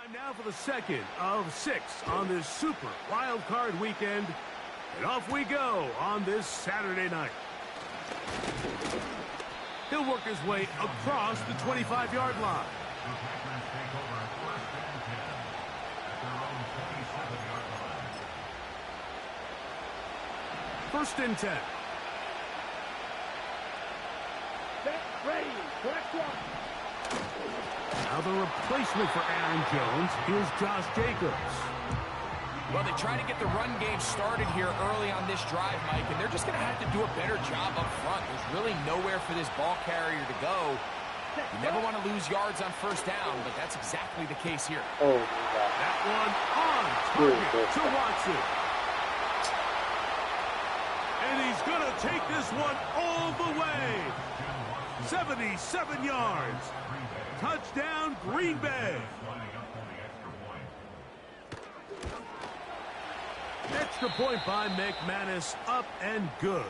Time now for the second of 6 on this Super Wild Card weekend. And off we go on this Saturday night. He'll work his way across the 25-yard line. First and 10. Ready, correct one. Now the replacement for Aaron Jones is Josh Jacobs. Well, they try to get the run game started here early on this drive, Mike, and they're just going to have to do a better job up front. There's really nowhere for this ball carrier to go. You never want to lose yards on first down, but that's exactly the case here. Oh, that one on target to Watson. And he's going to take this one all the way. 77 yards. Touchdown, Green Bay. Extra point by McManus, up and good.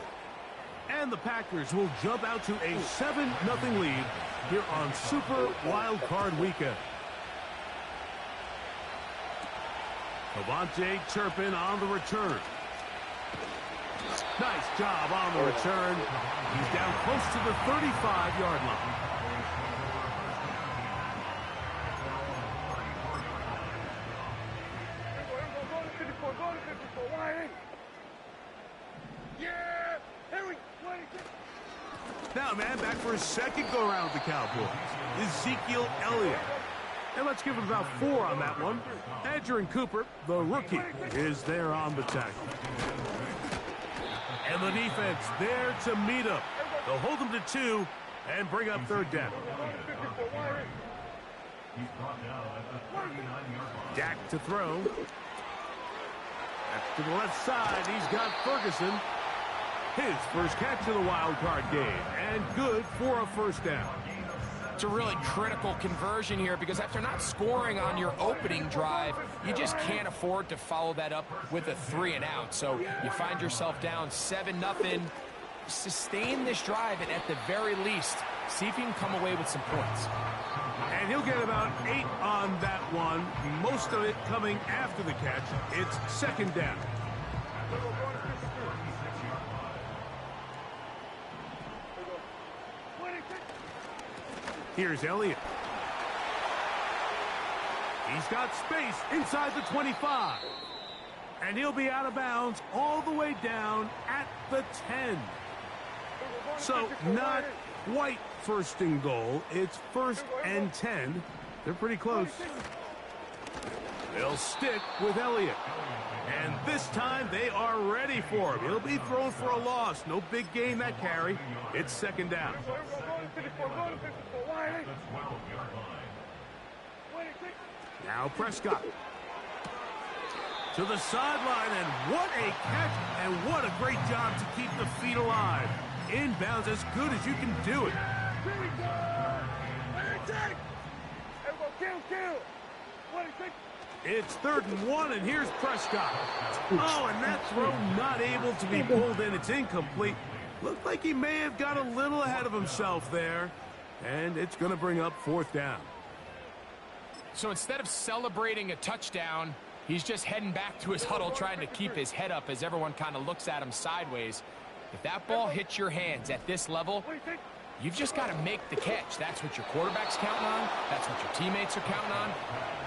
And the Packers will jump out to a 7-0 lead here on Super Wild Card Weekend. Devontae Turpin on the return. Nice job on the return. He's down close to the 35-yard line. Now, man, back for his second go-around with the Cowboys. Ezekiel Elliott. And let's give him about 4 on that one. Edgerrin Cooper, the rookie, is there on the tackle. And the defense there to meet him. They'll hold him to 2 and bring up third down. Dak to throw. Back to the left side, he's got Ferguson. His first catch of the wild card game, and good for a first down. It's a really critical conversion here because after not scoring on your opening drive, you just can't afford to follow that up with a 3-and-out. So you find yourself down 7-0. Sustain this drive, and at the very least, see if you can come away with some points. And he'll get about 8 on that one, most of it coming after the catch. It's second down. Here's Elliott. He's got space inside the 25. And he'll be out of bounds all the way down at the 10. So not quite first and goal. It's first and 10. They're pretty close. They'll stick with Elliott. And this time they are ready for him. He'll be thrown for a loss. No big gain that carry. It's second down. Now Prescott. To the sideline, and what a catch, and what a great job to keep the feet alive. Inbounds as good as you can do it. It's 3rd and 1, and here's Prescott. Oh, and that throw not able to be pulled in. It's incomplete. Looked like he may have got a little ahead of himself there. And it's going to bring up 4th down. So instead of celebrating a touchdown, he's just heading back to his huddle trying to keep his head up as everyone kind of looks at him sideways. If that ball hits your hands at this level, you've just got to make the catch. That's what your quarterback's counting on. That's what your teammates are counting on.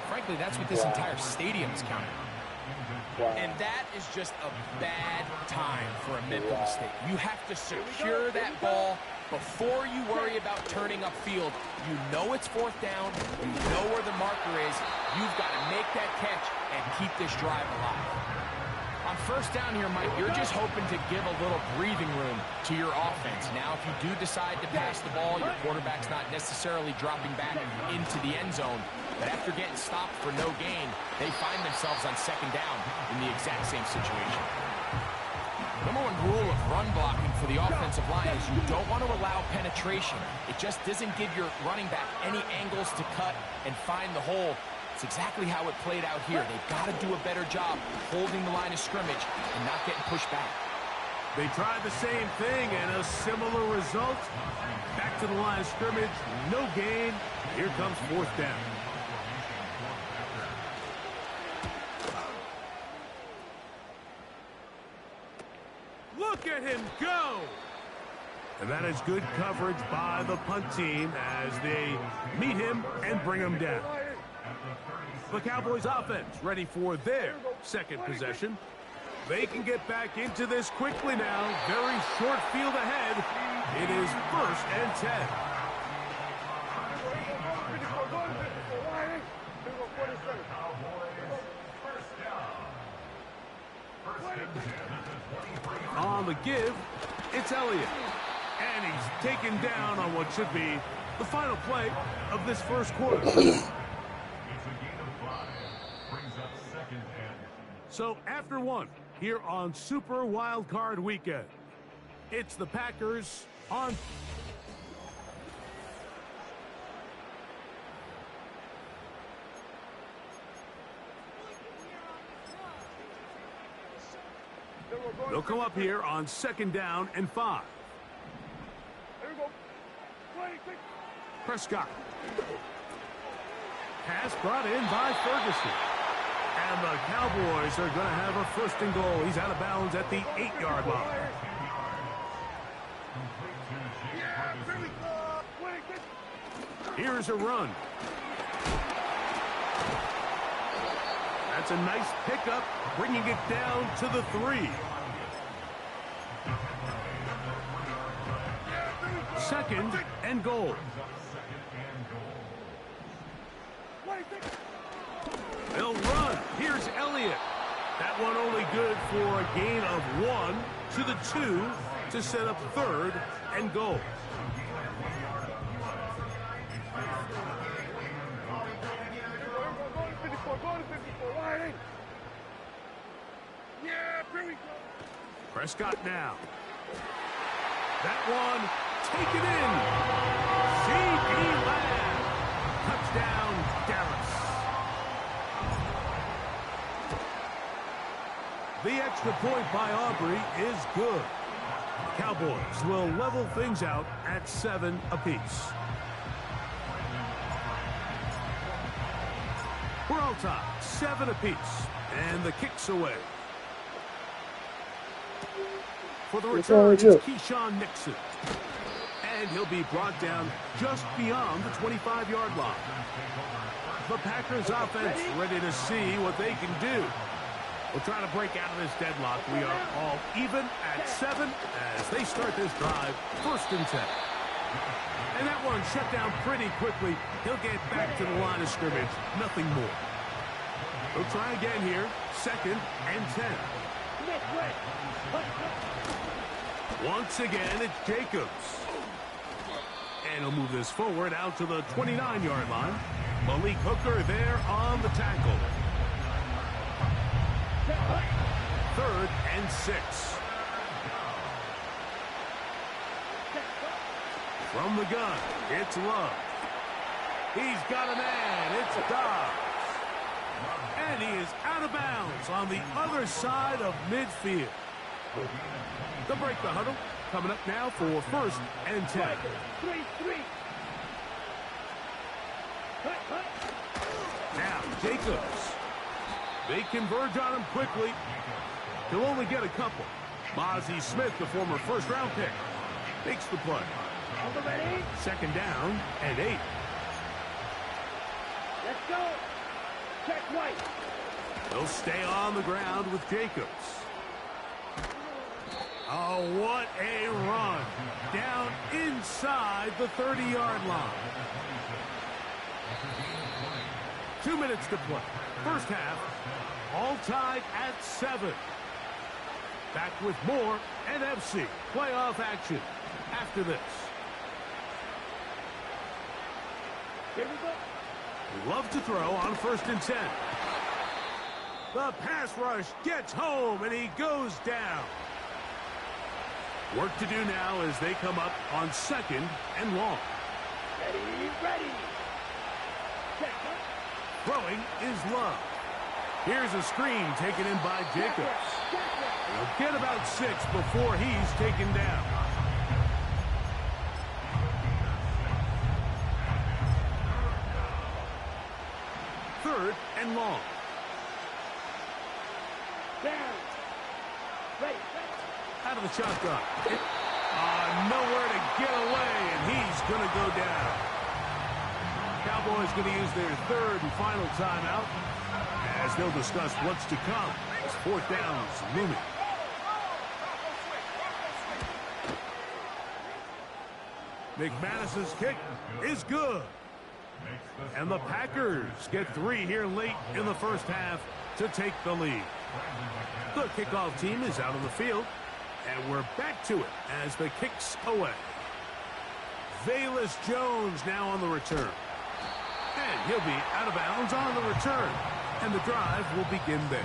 Frankly, that's what this entire stadium's counting on. And that is just a bad time for a mental mistake. You have to secure that ball before you worry about turning upfield. You know it's 4th down. You know where the marker is. You've got to make that catch and keep this drive alive. On first down here, Mike, you're just hoping to give a little breathing room to your offense. Now, if you do decide to pass the ball, your quarterback's not necessarily dropping back into the end zone. But after getting stopped for no gain, they find themselves on second down in the exact same situation. Number 1 rule of run blocking for the offensive line is you don't want to allow penetration. It just doesn't give your running back any angles to cut and find the hole. It's exactly how it played out here. They've got to do a better job holding the line of scrimmage and not getting pushed back. They tried the same thing and a similar result. Back to the line of scrimmage, no gain. Here comes 4th down. Let him go. And that is good coverage by the punt team as they meet him and bring him down. The Cowboys offense ready for their second possession. They can get back into this quickly now. Very short field ahead. It is 1st and 10. On the give, it's Elliott. And he's taken down on what should be the final play of this first quarter. So after one, here on Super Wild Card Weekend, it's the Packers on. They'll come up here on 2nd down and 5. Prescott. Pass brought in by Ferguson. And the Cowboys are going to have a 1st and goal. He's out of bounds at the 8-yard line. Here's a run. That's a nice pickup, bringing it down to the 3. 2nd and goal. They'll run. Here's Elliott. That one only good for a gain of 1 to the 2 to set up 3rd and goal. Prescott now. That one taken in. C.D. Lamb. Touchdown, Dallas. The extra point by Aubrey is good. Cowboys will level things out at 7 apiece. We're all tied, 7 apiece, and the kick's away. For the return, it's Keyshawn Nixon. And he'll be brought down just beyond the 25-yard line. The Packers offense ready to see what they can do. We're trying to break out of this deadlock. We are all even at 7 as they start this drive, 1st and 10. And that one shut down pretty quickly. He'll get back to the line of scrimmage, nothing more. We'll try again here, 2nd and 10. Once again, it's Jacobs. And he'll move this forward out to the 29-yard line. Malik Hooker there on the tackle. 3rd and 6. From the gun, it's Love. He's got a man. It's Dobbs. And he is out of bounds on the other side of midfield. They'll break the huddle. Coming up now for 1st and 10. Now, Jacobs. They converge on him quickly. He'll only get a couple. Mozzie Smith, the former 1st-round pick, makes the play. 2nd down and 8. Let's go. Check right. They'll stay on the ground with Jacobs. Oh, what a run. Down inside the 30-yard line. 2 minutes to play. First half, all tied at 7. Back with more NFC playoff action after this. Here we go. Love to throw on 1st and 10. The pass rush gets home, and he goes down. Work to do now as they come up on 2nd and long. Ready. Throwing is Love. Here's a screen taken in by Jacobs. He'll get about 6 before he's taken down. Third and long. Down. Ready. out of the shotgun. Nowhere to get away, and he's going to go down. Cowboys going to use their third and final timeout as they'll discuss what's to come as fourth down is looming. McManus's kick is good. And the Packers get 3 here late in the first half to take the lead. The kickoff team is out on the field, and we're back to it as the kick's away. Velus Jones now on the return. And he'll be out of bounds on the return. And the drive will begin there.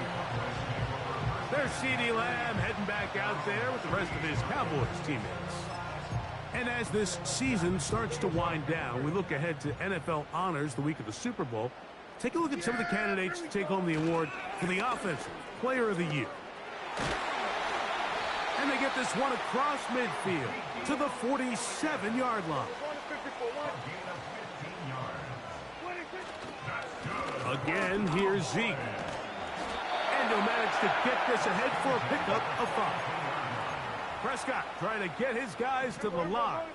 There's CeeDee Lamb heading back out there with the rest of his Cowboys teammates. And as this season starts to wind down, we look ahead to NFL honors the week of the Super Bowl. Take a look at some of the candidates to take home the award for the Offensive Player of the Year. And they get this one across midfield to the 47-yard line. Again, here's Zeke. And he'll manage to get this ahead for a pickup of 5. Prescott trying to get his guys to the line.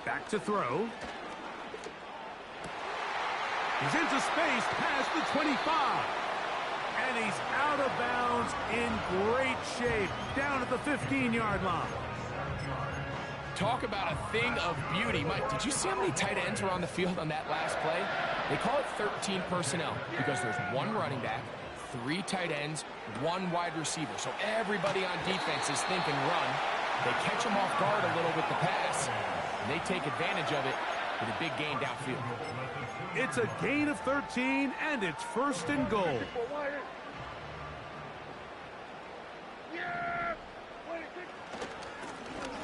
Back to throw. He's into space past the 25. And he's out of bounds in great shape down at the 15-yard line. Talk about a thing of beauty. Mike, did you see how many tight ends were on the field on that last play? They call it 13 personnel because there's 1 running back, 3 tight ends, 1 wide receiver. So everybody on defense is thinking run. They catch them off guard a little with the pass, and they take advantage of it with a big gain downfield. It's a gain of 13, and it's 1st and goal.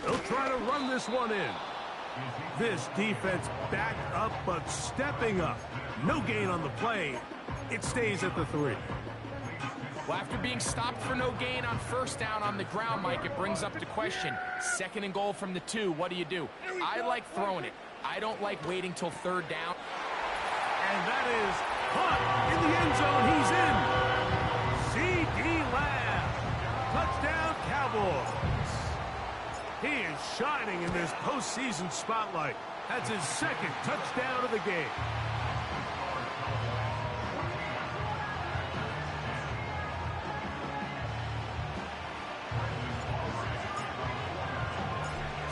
They'll try to run this one in. This defense back up, but stepping up. No gain on the play. It stays at the 3. Well, after being stopped for no gain on 1st down on the ground, Mike, it brings up the question. 2nd and goal from the 2, what do you do? I like throwing it. I don't like waiting till 3rd down. And that is caught in the end zone. He's in. CeeDee Lamb. Touchdown, Cowboys. He is shining in this postseason spotlight. That's his 2nd touchdown of the game.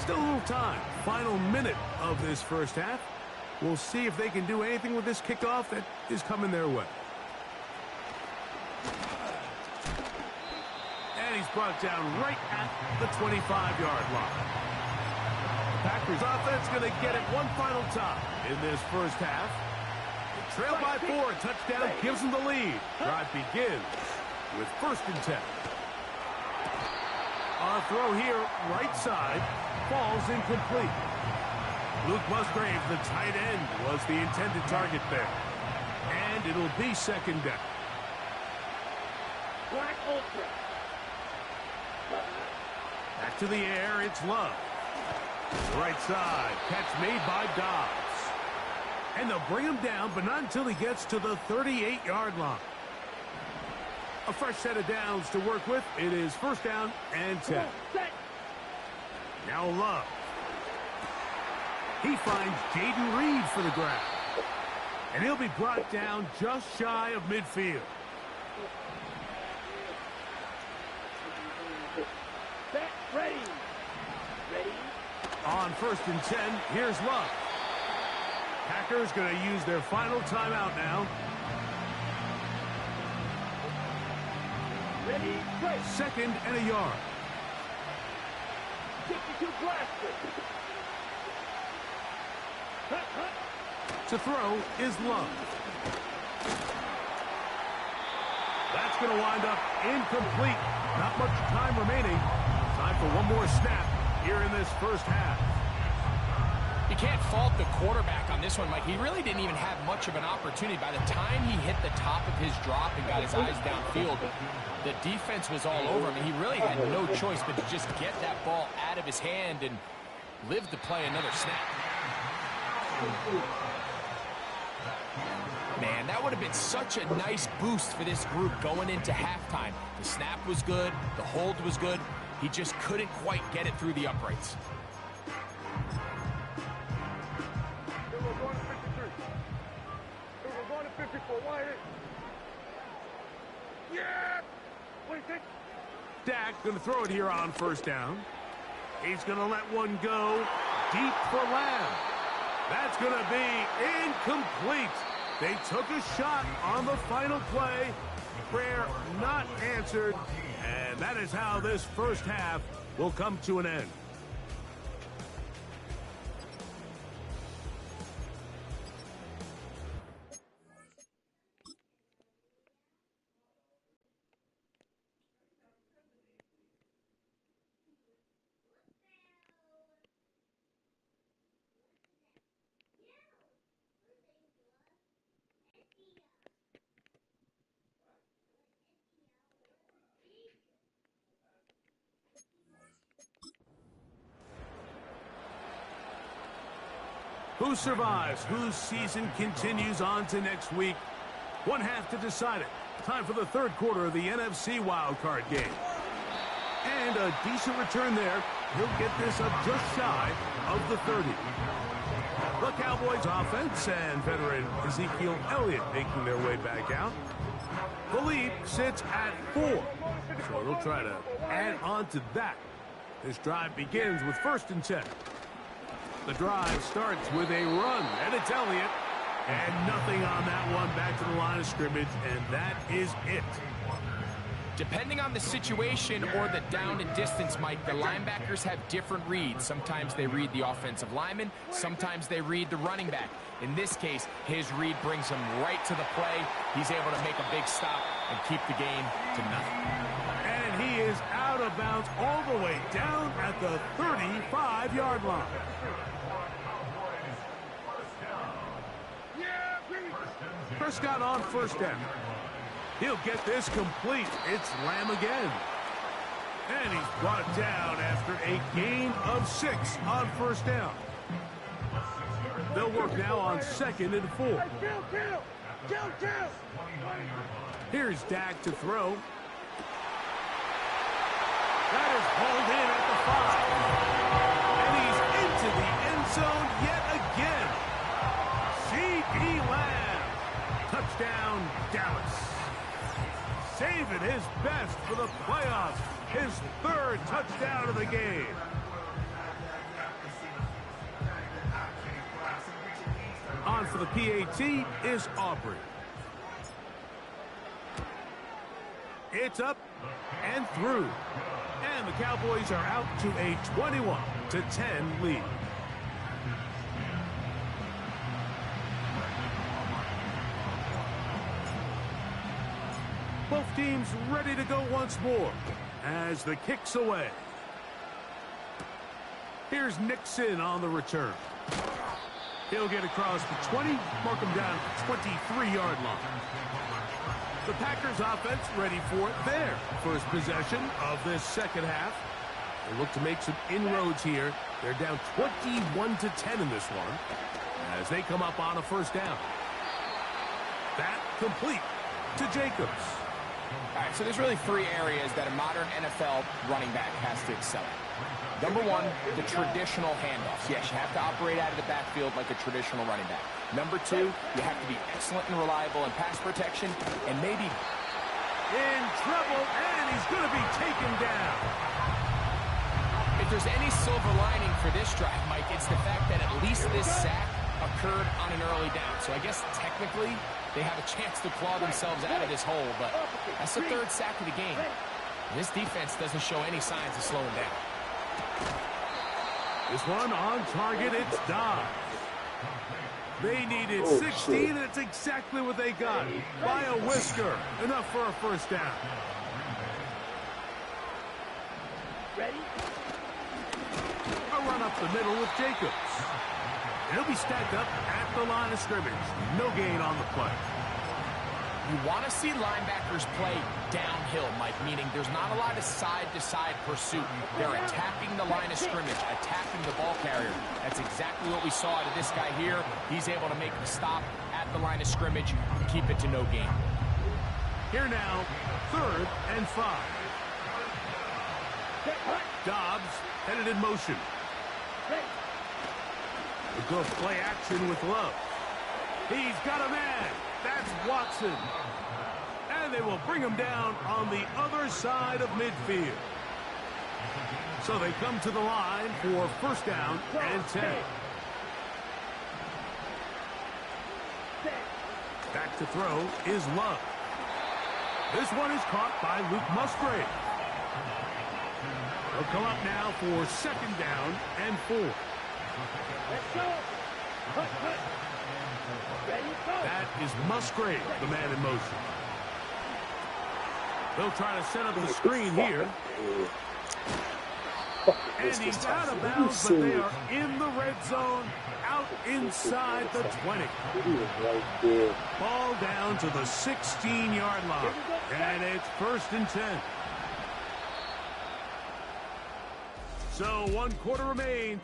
Still a little time. Final minute of this first half. We'll see if they can do anything with this kickoff that is coming their way. And he's brought down right at the 25-yard line. The Packers offense going to get it one final time in this first half. They trail by 4. A touchdown gives them the lead. Drive begins with 1st and 10. On a throw here, right side, falls incomplete. Luke Musgrave, the tight end, was the intended target there. And it'll be 2nd down. Black Ultra. Back to the air, it's Love. Right side, catch made by Dobbs. And they'll bring him down, but not until he gets to the 38-yard line. A fresh set of downs to work with. It is 1st down and 10. Now Love. He finds Jaden Reed for the grab. And he'll be brought down just shy of midfield. Ready. On 1st and 10, here's Love. Packers going to use their final timeout now. Ready, play. 2nd and a yard. 52 blaster. To throw is Love. That's going to wind up incomplete. Not much time remaining. Time for one more snap here in this first half. You can't fault the quarterback on this one, Mike. He really didn't even have much of an opportunity. By the time he hit the top of his drop and got his eyes downfield, the defense was all over him. He really had no choice but to just get that ball out of his hand and live to play another snap. Man, that would have been such a nice boost for this group going into halftime. The snap was good, the hold was good. He just couldn't quite get it through the uprights. Dak going to throw it here on first down. He's going to let one go deep for Lamb. That's going to be incomplete. They took a shot on the final play. Prayer not answered. And that is how this first half will come to an end. Who survives? Whose season continues on to next week? One half to decide it. Time for the third quarter of the NFC wildcard game. And a decent return there. He'll get this up just shy of the 30. The Cowboys offense and veteran Ezekiel Elliott making their way back out. The lead sits at 4. So they'll try to add on to that. This drive begins with 1st and 10. The drive starts with a run, and it's Elliott. And nothing on that one, back to the line of scrimmage, and that is it. Depending on the situation or the down and distance, Mike, the linebackers have different reads. Sometimes they read the offensive lineman. Sometimes they read the running back. In this case, his read brings him right to the play. He's able to make a big stop and keep the game to nothing. And he is out of bounds all the way down at the 35-yard line. Prescott on first down. He'll get this complete. It's Lamb again. And he's brought down after a gain of 6 on first down. They'll work now on 2nd and 4. Here's Dak to throw. That is hauled in at the 5. And he's into the end zone yet again. C.D. Lamb. Touchdown, Dallas. Saving his best for the playoffs. His 3rd touchdown of the game. On for the PAT is Aubrey. It's up and through. And the Cowboys are out to a 21-10 lead. Both teams ready to go once more as the kick's away. Here's Nixon on the return. He'll get across the 20, mark him down at the 23-yard line. The Packers offense ready for their first possession of this second half. They look to make some inroads here. They're down 21-10 in this one as they come up on a first down. That complete to Jacobs. All right, so there's really 3 areas that a modern NFL running back has to excel at. Number 1, the traditional handoffs. Yes, you have to operate out of the backfield like a traditional running back. Number 2, you have to be excellent and reliable in pass protection, and maybe in trouble, and he's going to be taken down. If there's any silver lining for this drive, Mike, it's the fact that at least this sack occurred on an early down. So I guess technically they have a chance to claw themselves out of this hole, but that's the 3rd sack of the game. This defense doesn't show any signs of slowing down. This one on target, it's Dobbs. They needed 16, and it's exactly what they got. By a whisker. Enough for a first down. Ready? A run up the middle with Jacobs. He'll be stacked up at the line of scrimmage. No gain on the play. You want to see linebackers play downhill, Mike, meaning there's not a lot of side-to-side pursuit. They're attacking the line of scrimmage, attacking the ball carrier. That's exactly what we saw out of this guy here. He's able to make the stop at at the line of scrimmage and keep it to no gain. Here now, 3rd and 5. Dobbs headed in motion. We'll go play action with Love. He's got a man. That's Watson. And they will bring him down on the other side of midfield. So they come to the line for 1st down and 10. Back to throw is Love. This one is caught by Luke Musgrave. They'll come up now for 2nd down and 4. Let's go. Cut. Ready, go. That is Musgrave, the man in motion. They'll try to set up the screen here. And he's out of bounds, but they are in the red zone, out inside the 20. Ball down to the 16-yard line. And it's 1st and 10. So 1 quarter remains.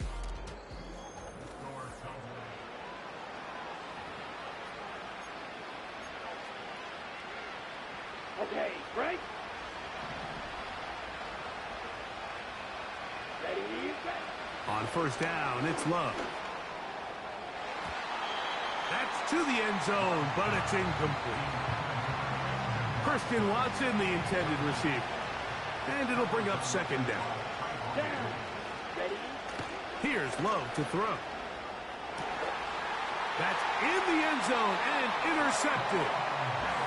Okay, break. Ready, go. On 1st down, it's Love. That's to the end zone, but it's incomplete. Christian Watson, the intended receiver. And it'll bring up 2nd down. Down. Ready. Here's Love to throw. That's in the end zone and intercepted.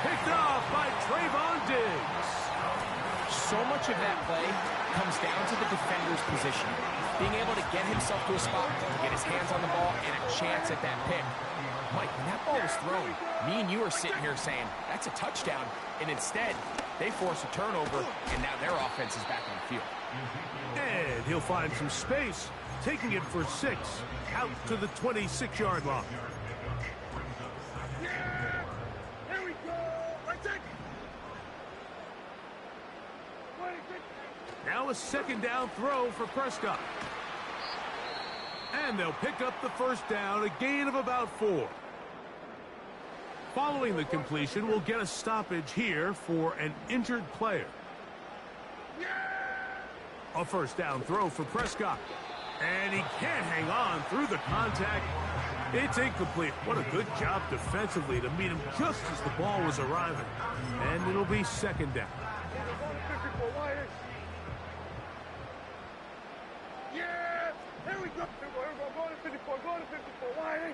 Picked off by Trayvon Diggs. So much of that play comes down to the defender's position. Being able to get himself to a spot, get his hands on the ball, and a chance at that pick. Mike, when that ball was thrown, me and you are sitting here saying, that's a touchdown. And instead, they force a turnover, and now their offense is back on the field. And he'll find some space, taking it for 6, out to the 26-yard line. Here we go. Let's take Now a 2nd down throw for Prescott. And they'll pick up the 1st down, a gain of about 4. Following the completion, we'll get a stoppage here for an injured player. A 1st down throw for Prescott. And he can't hang on through the contact. It's incomplete. What a good job defensively to meet him just as the ball was arriving. And it'll be 2nd down. Yeah! Here we go. Go to 54. Go to 54. Why?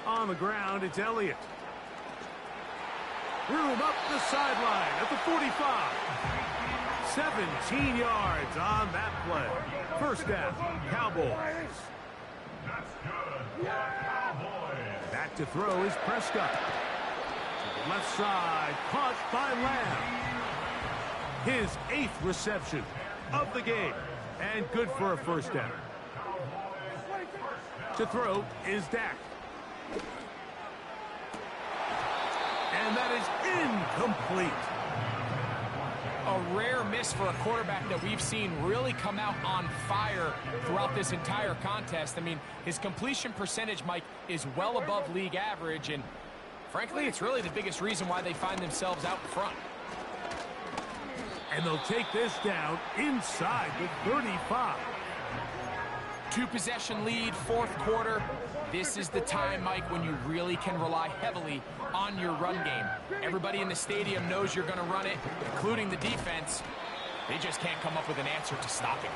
On the ground, it's Elliott. Room up the sideline at the 45. 17 yards on that play. 1st down, Cowboys. Back to throw is Prescott. To the left side, caught by Lamb. His 8th reception of the game. And good for a 1st down. To throw is Dak. And that is incomplete. A rare miss for a quarterback that we've seen really come out on fire throughout this entire contest. I mean, his completion percentage, Mike, is well above league average, and frankly, it's really the biggest reason why they find themselves out in front. And they'll take this down inside the 35. 2-possession lead, 4th quarter. This is the time, Mike, when you really can rely heavily on your run game. Everybody in the stadium knows you're going to run it, including the defense. They just can't come up with an answer to stop it.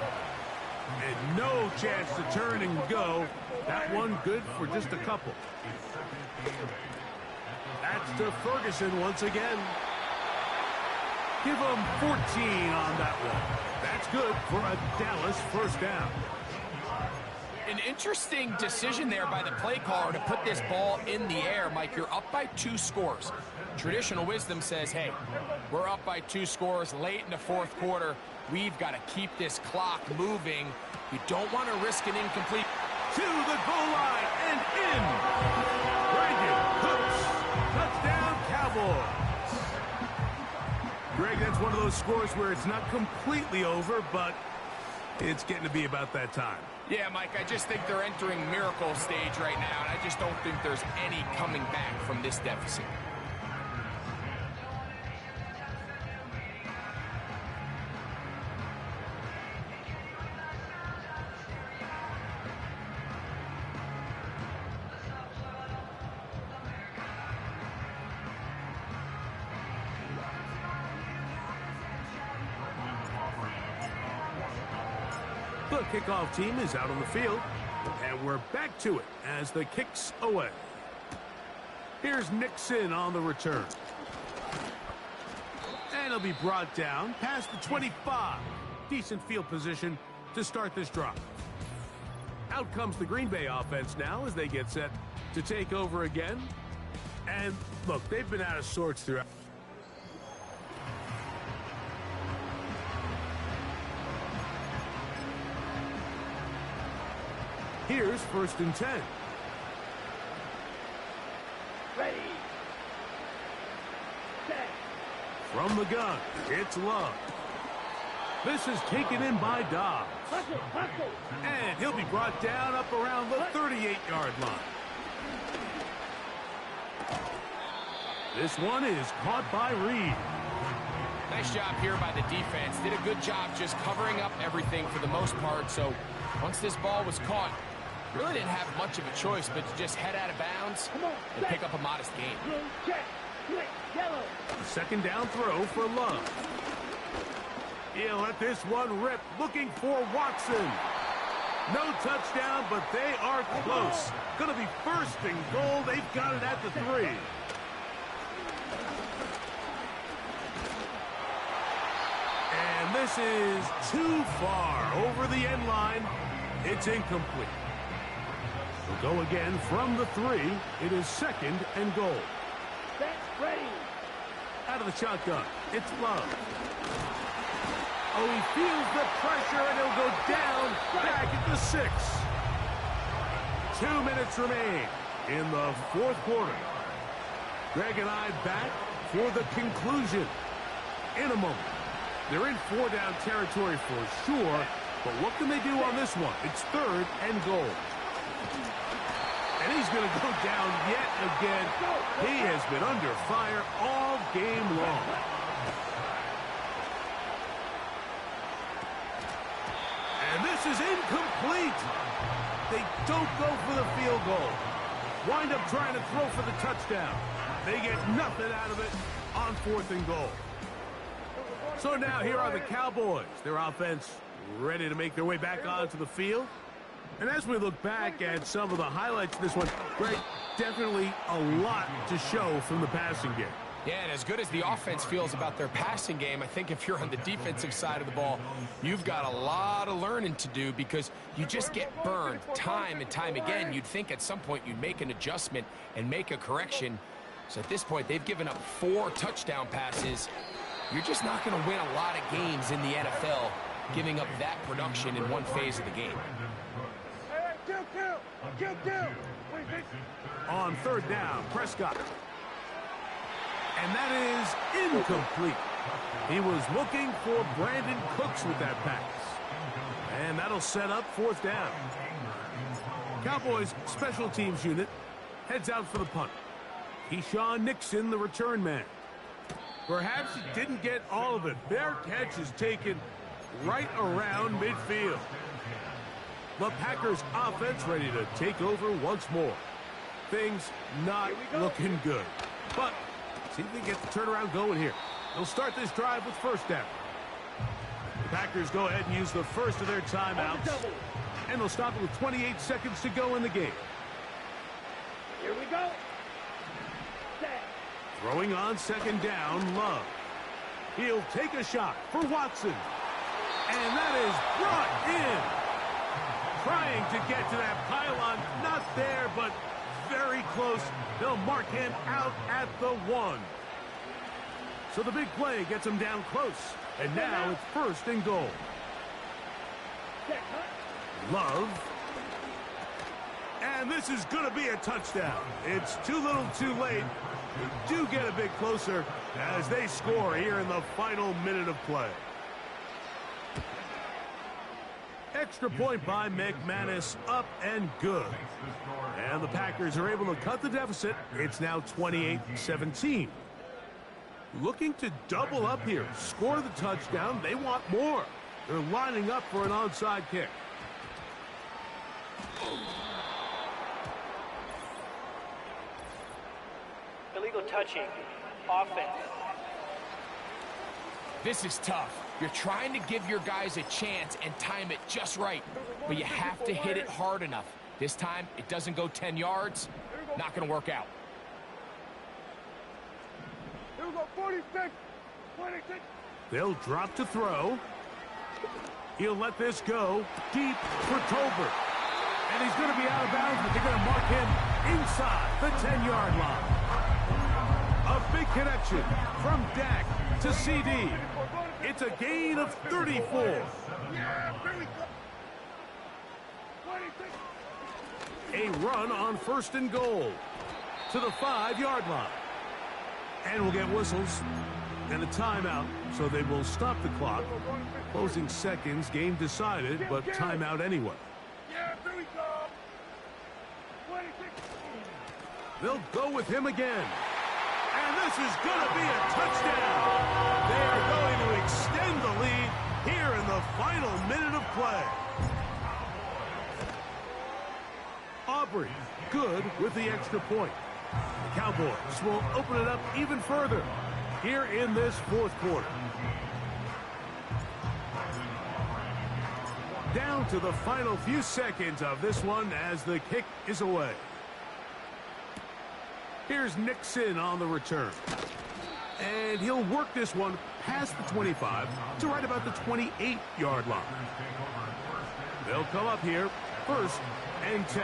And no chance to turn and go. That one good for just a couple. That's to Ferguson once again. Give him 14 on that one. That's good for a Dallas 1st down. An interesting decision there by the play caller to put this ball in the air. Mike, you're up by 2 scores. Traditional wisdom says, hey, we're up by 2 scores late in the 4th quarter. We've got to keep this clock moving. You don't want to risk an incomplete. To the goal line and in. Brandon Cooks. Touchdown, Cowboys. Greg, that's one of those scores where it's not completely over, but It's getting to be about that time. Yeah, Mike, I just think they're entering miracle stage right now, and I just don't think there's any coming back from this deficit. The kickoff team is out on the field, and we're back to it as the kick's away. Here's Nixon on the return. And he'll be brought down past the 25. Decent field position to start this drive. Out comes the Green Bay offense now as they get set to take over again. And look, they've been out of sorts throughout. Here's 1st and 10. Ready. Set. From the gun, it's Love. This is taken in by Dobbs. Hustle, hustle. And he'll be brought down up around the 38-yard line. This one is caught by Reed. Nice job here by the defense. Did a good job just covering up everything for the most part. So once this ball was caught, really didn't have much of a choice but to just head out of bounds and pick up a modest gain. Blue, check. Quick, yellow. Second down throw for Love. He'll let this one rip, looking for Watson. No touchdown, but they are close. Going to be 1st and goal. They've got it at the 3. And this is too far over the end line. It's incomplete. We'll go again from the 3. It is 2nd and goal. Set, ready. Out of the shotgun, it's Love. Oh, he feels the pressure, and he'll go down back at the 6. 2 minutes remain in the 4th quarter. Greg and I back for the conclusion in a moment. They're in 4-down territory for sure, but what can they do on this one? It's 3rd and goal. And he's going to go down yet again. He has been under fire all game long. And this is incomplete. They don't go for the field goal. Wind up trying to throw for the touchdown. They get nothing out of it on 4th and goal. So now here are the Cowboys. Their offense ready to make their way back onto the field. And as we look back at some of the highlights of this one, Greg, definitely a lot to show from the passing game. Yeah, and as good as the offense feels about their passing game, I think if you're on the defensive side of the ball, you've got a lot of learning to do because you just get burned time and time again. You'd think at some point you'd make an adjustment and make a correction. So at this point, they've given up 4 touchdown passes. You're just not going to win a lot of games in the NFL giving up that production in one phase of the game. Kill. On 3rd down, Prescott. And that is incomplete. He was looking for Brandon Cooks with that pass. And that'll set up 4th down. Cowboys special teams unit heads out for the punt. Keyshawn Nixon, the return man. Perhaps he didn't get all of it. Their catch is taken right around midfield. The Packers offense ready to take over once more. Things not looking good. But see if they get the turnaround going here. They'll start this drive with 1st down. The Packers go ahead and use the first of their timeouts. And they'll stop it with 28 seconds to go in the game. Here we go. Set. Throwing on 2nd down, Love. He'll take a shot for Watson. And that is brought in. Trying to get to that pylon. Not there, but very close. They'll mark him out at the 1. So the big play gets him down close. And now it's 1st and goal. Love. And this is going to be a touchdown. It's too little too late. They do get a bit closer as they score here in the final minute of play. Extra point by McManus, up and good. And the Packers are able to cut the deficit. It's now 28-17. Looking to double up here, score the touchdown. They want more. They're lining up for an onside kick. Illegal touching. Offense. This is tough. You're trying to give your guys a chance and time it just right, but you have to hit it hard enough. This time, it doesn't go 10 yards. Not going to work out. Here we go, 46, 26. They'll drop to throw. He'll let this go deep for Tolbert. And he's going to be out of bounds, but they're going to mark him inside the 10-yard line. A big connection from Dak to CD. It's a gain of 34. Yeah, here we go. 26. A run on 1st and goal to the 5-yard line. And we'll get whistles and a timeout, so they will stop the clock. Closing seconds, game decided, but timeout anyway. Yeah, here we go. 26. They'll go with him again. And this is going to be a touchdown. They are going to extend the lead here in the final minute of play. Aubrey, good with the extra point. The Cowboys will open it up even further here in this 4th quarter. Down to the final few seconds of this one as the kick is away. Here's Nixon on the return. And he'll work this one past the 25 to right about the 28-yard line. They'll come up here, 1st and 10.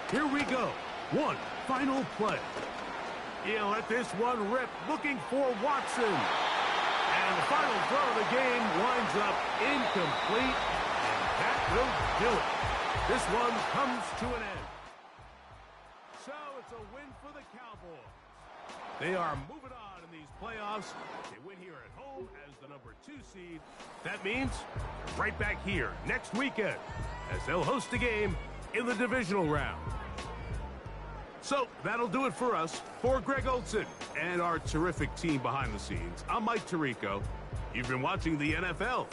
Here we go. One final play. He'll let this one rip, looking for Watson. And the final throw of the game winds up incomplete. And that will do it. This one comes to an end. So it's a win for the Cowboys. They are moving on in these playoffs. They win here at home as the number 2 seed. That means right back here next weekend as they'll host a game in the divisional round. So that'll do it for us. For Greg Olson and our terrific team behind the scenes, I'm Mike Tirico. You've been watching the NFL.